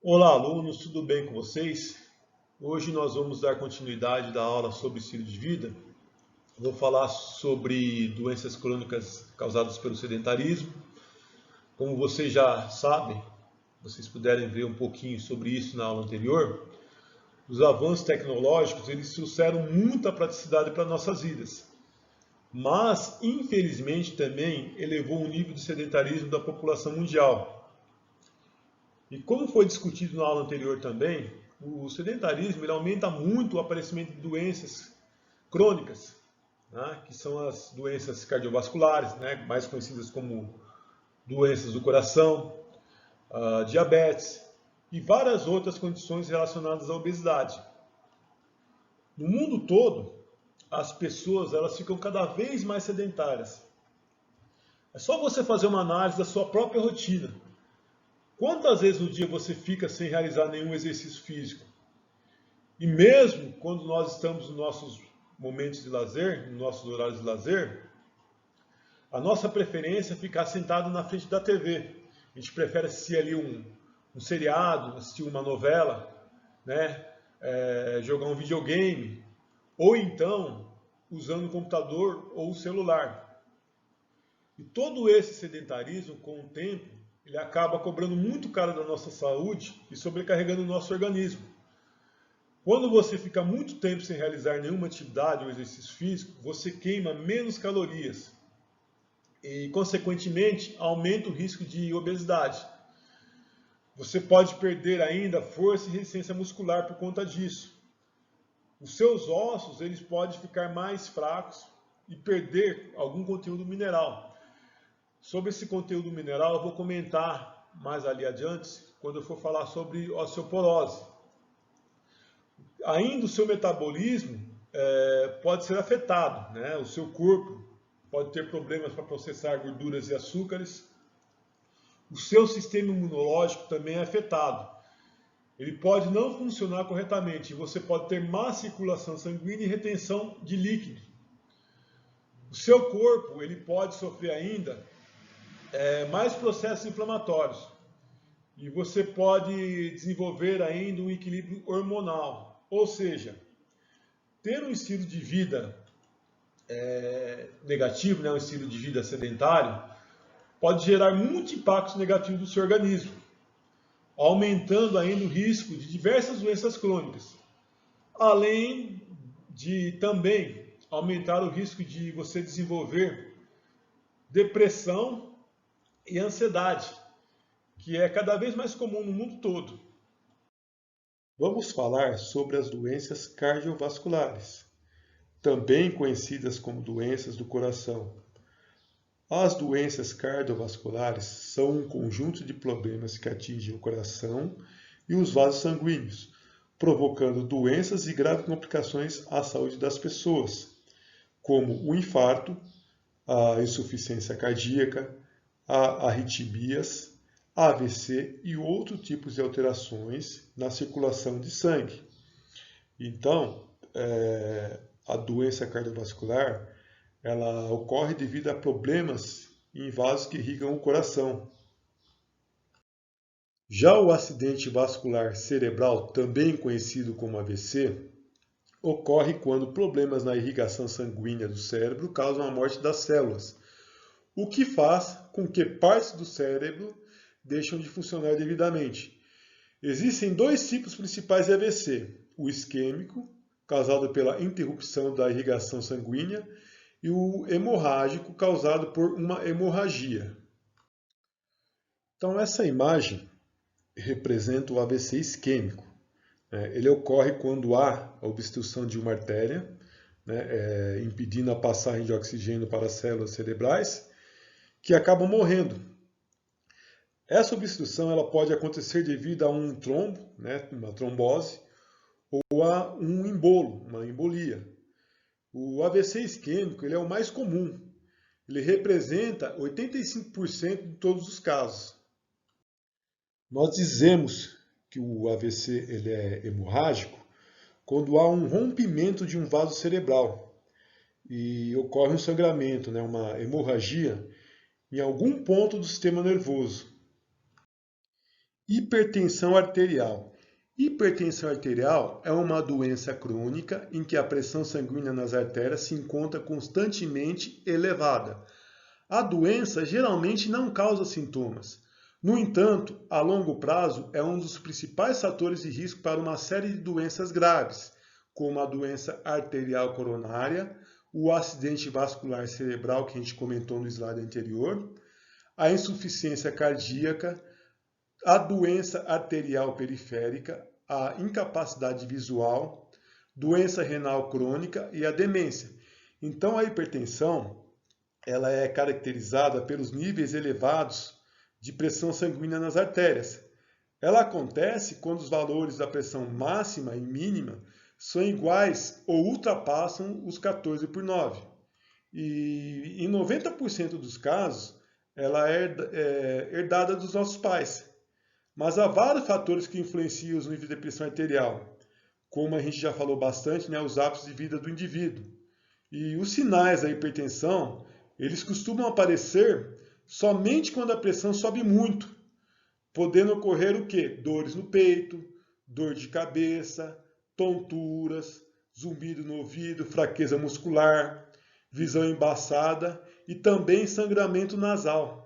Olá, alunos, tudo bem com vocês? Hoje nós vamos dar continuidade da aula sobre estilo de vida. Vou falar sobre doenças crônicas causadas pelo sedentarismo. Como vocês já sabem, vocês puderem ver um pouquinho sobre isso na aula anterior, os avanços tecnológicos eles trouxeram muita praticidade para nossas vidas. Mas, infelizmente, também elevou o nível de sedentarismo da população mundial. E como foi discutido na aula anterior também, o sedentarismo ele aumenta muito o aparecimento de doenças crônicas, né, que são as doenças cardiovasculares, né, mais conhecidas como doenças do coração, diabetes e várias outras condições relacionadas à obesidade. No mundo todo, as pessoas elas ficam cada vez mais sedentárias. É só você fazer uma análise da sua própria rotina. Quantas vezes no dia você fica sem realizar nenhum exercício físico? E mesmo quando nós estamos nos nossos momentos de lazer, nos nossos horários de lazer, a nossa preferência é ficar sentado na frente da TV. A gente prefere assistir ali um seriado, assistir uma novela, né? Jogar um videogame, ou então usando o computador ou o celular. E todo esse sedentarismo, com o tempo, ele acaba cobrando muito caro da nossa saúde e sobrecarregando o nosso organismo. Quando você fica muito tempo sem realizar nenhuma atividade ou exercício físico, você queima menos calorias e, consequentemente, aumenta o risco de obesidade. Você pode perder ainda força e resistência muscular por conta disso. Os seus ossos eles podem ficar mais fracos e perder algum conteúdo mineral. Sobre esse conteúdo mineral eu vou comentar mais ali adiante, quando eu for falar sobre osteoporose. Ainda o seu metabolismo pode ser afetado, né? O seu corpo pode ter problemas para processar gorduras e açúcares. O seu sistema imunológico também é afetado. Ele pode não funcionar corretamente e você pode ter má circulação sanguínea e retenção de líquido. O seu corpo ele pode sofrer ainda mais processos inflamatórios e você pode desenvolver ainda um equilíbrio hormonal, ou seja, ter um estilo de vida negativo, né, um estilo de vida sedentário, pode gerar muitos impactos negativos no seu organismo, aumentando ainda o risco de diversas doenças crônicas, além de também aumentar o risco de você desenvolver depressão e ansiedade, que é cada vez mais comum no mundo todo. Vamos falar sobre as doenças cardiovasculares, também conhecidas como doenças do coração. As doenças cardiovasculares são um conjunto de problemas que atingem o coração e os vasos sanguíneos, provocando doenças e graves complicações à saúde das pessoas, como o infarto, a insuficiência cardíaca, a arritmias, AVC e outros tipos de alterações na circulação de sangue. Então, a doença cardiovascular ela ocorre devido a problemas em vasos que irrigam o coração. Já o acidente vascular cerebral, também conhecido como AVC, ocorre quando problemas na irrigação sanguínea do cérebro causam a morte das células, o que faz com que partes do cérebro deixem de funcionar devidamente. Existem dois tipos principais de AVC, o isquêmico, causado pela interrupção da irrigação sanguínea, e o hemorrágico, causado por uma hemorragia. Então, essa imagem representa o AVC isquêmico. Ele ocorre quando há a obstrução de uma artéria, impedindo a passagem de oxigênio para as células cerebrais, que acabam morrendo. Essa obstrução ela pode acontecer devido a um trombo, uma trombose, ou a um embolo, uma embolia. O AVC isquêmico ele é o mais comum. Ele representa 85% de todos os casos. Nós dizemos que o AVC ele é hemorrágico quando há um rompimento de um vaso cerebral e ocorre um sangramento, uma hemorragia, em algum ponto do sistema nervoso. Hipertensão arterial. Hipertensão arterial é uma doença crônica em que a pressão sanguínea nas artérias se encontra constantemente elevada. A doença geralmente não causa sintomas. No entanto, a longo prazo é um dos principais fatores de risco para uma série de doenças graves, como a doença arterial coronária, o acidente vascular cerebral que a gente comentou no slide anterior, a insuficiência cardíaca, a doença arterial periférica, a incapacidade visual, doença renal crônica e a demência. Então, a hipertensão ela é caracterizada pelos níveis elevados de pressão sanguínea nas artérias. Ela acontece quando os valores da pressão máxima e mínima são iguais ou ultrapassam os 14/9. E em 90% dos casos, ela é herdada dos nossos pais. Mas há vários fatores que influenciam os níveis de pressão arterial, como a gente já falou bastante, né, os hábitos de vida do indivíduo. E os sinais da hipertensão, eles costumam aparecer somente quando a pressão sobe muito, podendo ocorrer o quê? Dores no peito, dor de cabeça, tonturas, zumbido no ouvido, fraqueza muscular, visão embaçada e também sangramento nasal.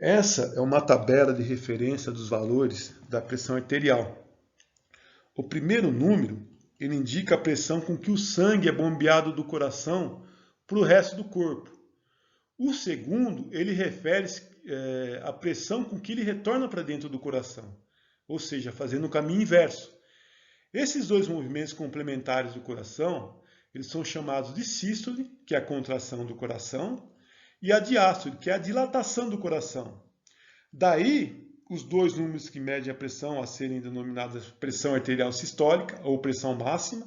Essa é uma tabela de referência dos valores da pressão arterial. O primeiro número, ele indica a pressão com que o sangue é bombeado do coração para o resto do corpo. O segundo, ele refere-se à pressão com que ele retorna para dentro do coração, ou seja, fazendo o caminho inverso. Esses dois movimentos complementares do coração, eles são chamados de sístole, que é a contração do coração, e a diástole, que é a dilatação do coração. Daí, os dois números que medem a pressão a serem denominadas pressão arterial sistólica, ou pressão máxima,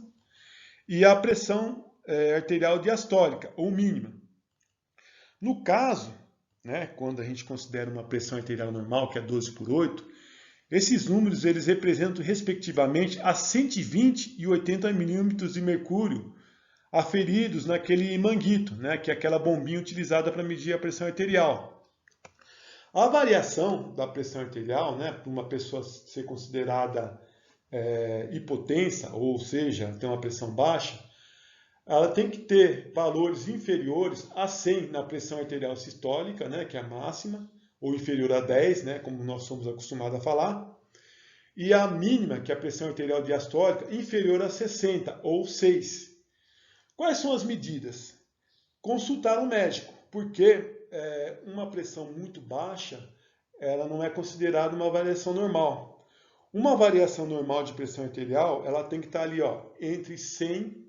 e a pressão arterial diastólica, ou mínima. No caso, né, quando a gente considera uma pressão arterial normal, que é 12/8, esses números eles representam, respectivamente, a 120 e 80 milímetros de mercúrio aferidos naquele manguito, né, que é aquela bombinha utilizada para medir a pressão arterial. A variação da pressão arterial, né, para uma pessoa ser considerada hipotensa, ou seja, ter uma pressão baixa, ela tem que ter valores inferiores a 100 na pressão arterial sistólica, né, que é a máxima, ou inferior a 10, né, como nós somos acostumados a falar, e a mínima, que é a pressão arterial diastólica, inferior a 60, ou 6. Quais são as medidas? Consultar um médico, porque uma pressão muito baixa, ela não é considerada uma variação normal. Uma variação normal de pressão arterial, ela tem que estar ali, ó, entre 100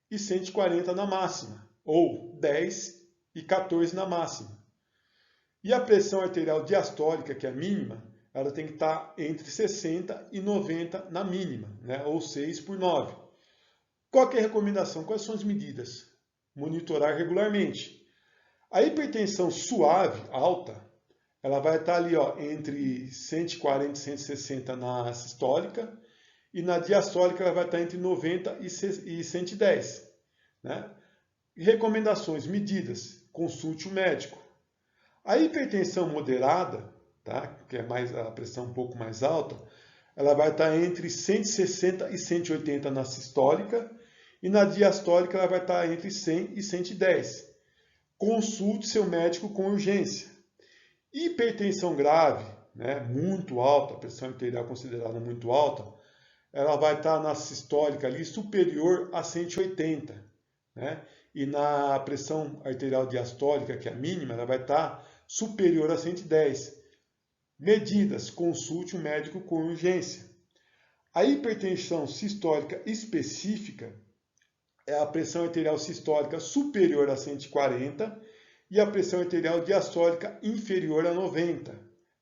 e 140 na máxima, ou 10 e 14 na máxima. E a pressão arterial diastólica, que é a mínima, ela tem que estar entre 60 e 90 na mínima, né, ou 6/9. Qual que é a recomendação? Quais são as medidas? Monitorar regularmente. A hipertensão suave, alta, ela vai estar ali, ó, entre 140 e 160 na sistólica, e na diastólica ela vai estar entre 90 e 110. Né? E recomendações, medidas, consulte o médico. A hipertensão moderada, tá, que é a pressão um pouco mais alta, ela vai estar entre 160 e 180 na sistólica, e na diastólica ela vai estar entre 100 e 110. Consulte seu médico com urgência. Hipertensão grave, né, muito alta, a pressão arterial considerada muito alta, ela vai estar na sistólica ali superior a 180. Né? E na pressão arterial diastólica, que é a mínima, ela vai estar superior a 110. Medidas, consulte um médico com urgência. A hipertensão sistólica específica é a pressão arterial sistólica superior a 140 e a pressão arterial diastólica inferior a 90.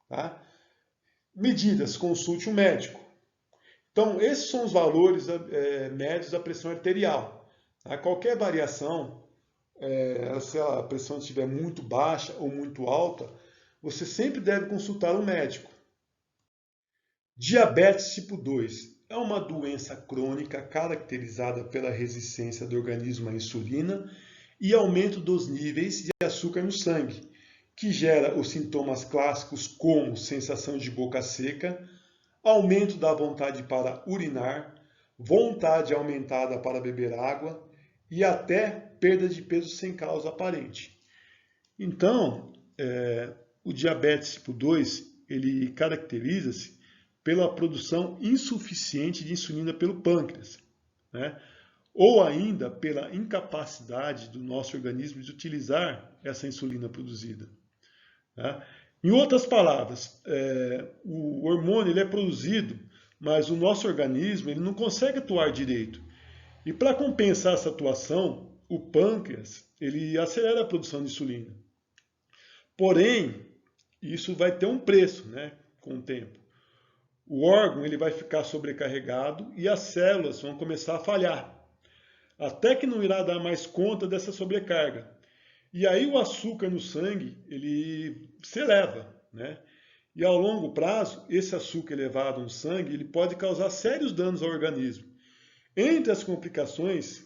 Tá? Medidas, consulte um médico. Então, esses são os valores médios da pressão arterial. Tá? Qualquer variação, se a pressão estiver muito baixa ou muito alta, você sempre deve consultar um médico. Diabetes tipo 2 é uma doença crônica caracterizada pela resistência do organismo à insulina e aumento dos níveis de açúcar no sangue. que gera os sintomas clássicos como sensação de boca seca, aumento da vontade para urinar, vontade aumentada para beber água e até perda de peso sem causa aparente. Então, o diabetes tipo 2, ele caracteriza-se pela produção insuficiente de insulina pelo pâncreas, né? Ou ainda pela incapacidade do nosso organismo de utilizar essa insulina produzida, né? Em outras palavras, o hormônio ele é produzido, mas o nosso organismo ele não consegue atuar direito. E para compensar essa atuação, o pâncreas ele acelera a produção de insulina. Porém, isso vai ter um preço, né, com o tempo. O órgão ele vai ficar sobrecarregado e as células vão começar a falhar, até que não irá dar mais conta dessa sobrecarga. E aí o açúcar no sangue ele se eleva, né? E ao longo prazo, esse açúcar elevado no sangue ele pode causar sérios danos ao organismo. Entre as complicações,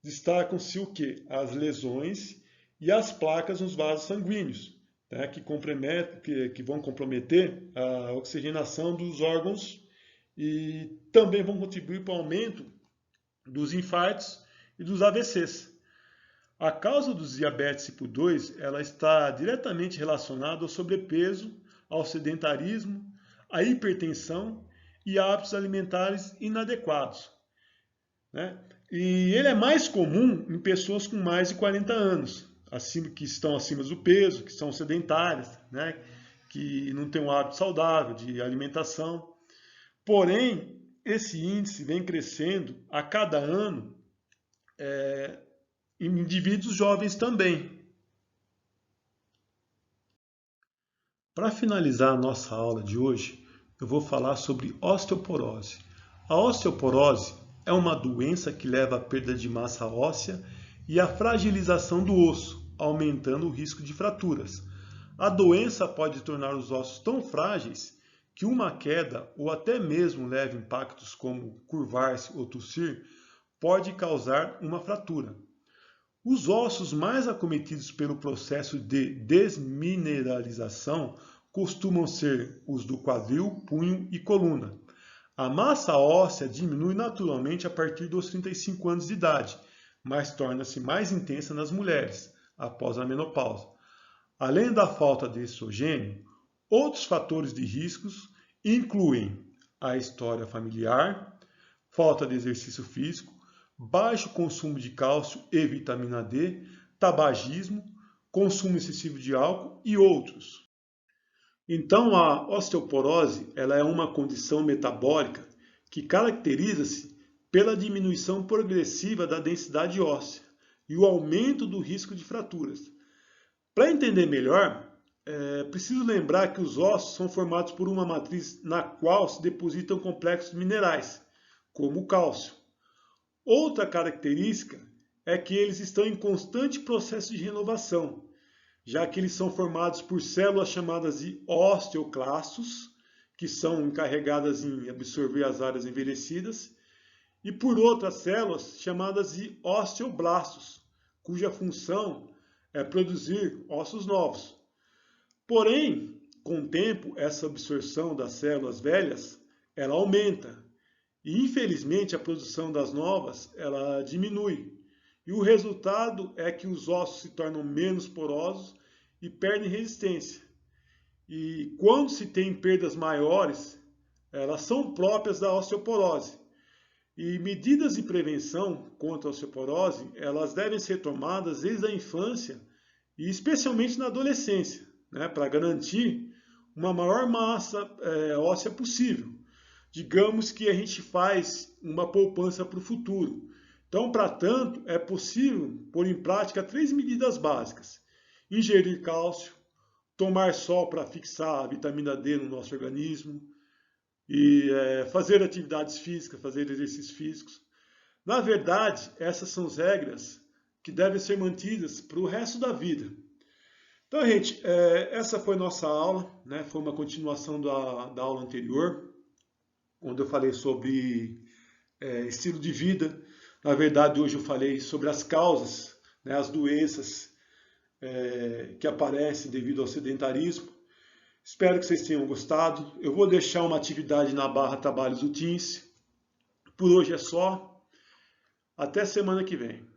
destacam-se o quê? As lesões e as placas nos vasos sanguíneos, né, que vão comprometer a oxigenação dos órgãos e também vão contribuir para o aumento dos infartos e dos AVCs. A causa dos diabetes tipo 2 ela está diretamente relacionada ao sobrepeso, ao sedentarismo, à hipertensão e hábitos alimentares inadequados, né? E ele é mais comum em pessoas com mais de 40 anos, que estão acima do peso, que são sedentárias, né? Que não têm um hábito saudável de alimentação. Porém, esse índice vem crescendo a cada ano em indivíduos jovens também. Para finalizar a nossa aula de hoje, eu vou falar sobre osteoporose. A osteoporose é uma doença que leva à perda de massa óssea e à fragilização do osso, aumentando o risco de fraturas. A doença pode tornar os ossos tão frágeis que uma queda ou até mesmo leve impactos como curvar-se ou tossir pode causar uma fratura. Os ossos mais acometidos pelo processo de desmineralização costumam ser os do quadril, punho e coluna. A massa óssea diminui naturalmente a partir dos 35 anos de idade, mas torna-se mais intensa nas mulheres, após a menopausa. Além da falta de estrogênio, outros fatores de riscos incluem a história familiar, falta de exercício físico, baixo consumo de cálcio e vitamina D, tabagismo, consumo excessivo de álcool e outros. Então, a osteoporose ela é uma condição metabólica que caracteriza-se pela diminuição progressiva da densidade óssea e o aumento do risco de fraturas. Para entender melhor, é preciso lembrar que os ossos são formados por uma matriz na qual se depositam complexos minerais, como o cálcio. Outra característica é que eles estão em constante processo de renovação, já que eles são formados por células chamadas de osteoclastos, que são encarregadas em absorver as áreas envelhecidas, e por outras células chamadas de osteoblastos, cuja função é produzir ossos novos. Porém, com o tempo, essa absorção das células velhas, ela aumenta, e infelizmente a produção das novas, ela diminui. E o resultado é que os ossos se tornam menos porosos e perdem resistência. E quando se tem perdas maiores, elas são próprias da osteoporose. E medidas de prevenção contra a osteoporose, elas devem ser tomadas desde a infância e especialmente na adolescência, né, para garantir uma maior massa óssea possível. Digamos que a gente faz uma poupança para o futuro. Então, para tanto, é possível pôr em prática 3 medidas básicas: ingerir cálcio, tomar sol para fixar a vitamina D no nosso organismo e fazer atividades físicas, fazer exercícios físicos. Na verdade, essas são as regras que devem ser mantidas para o resto da vida. Então, gente, essa foi nossa aula, né? Foi uma continuação da aula anterior, onde eu falei sobre estilo de vida. Na verdade, hoje eu falei sobre as causas, né, as doenças que aparecem devido ao sedentarismo. Espero que vocês tenham gostado. Eu vou deixar uma atividade na barra trabalhos do Teams. Por hoje é só. Até semana que vem.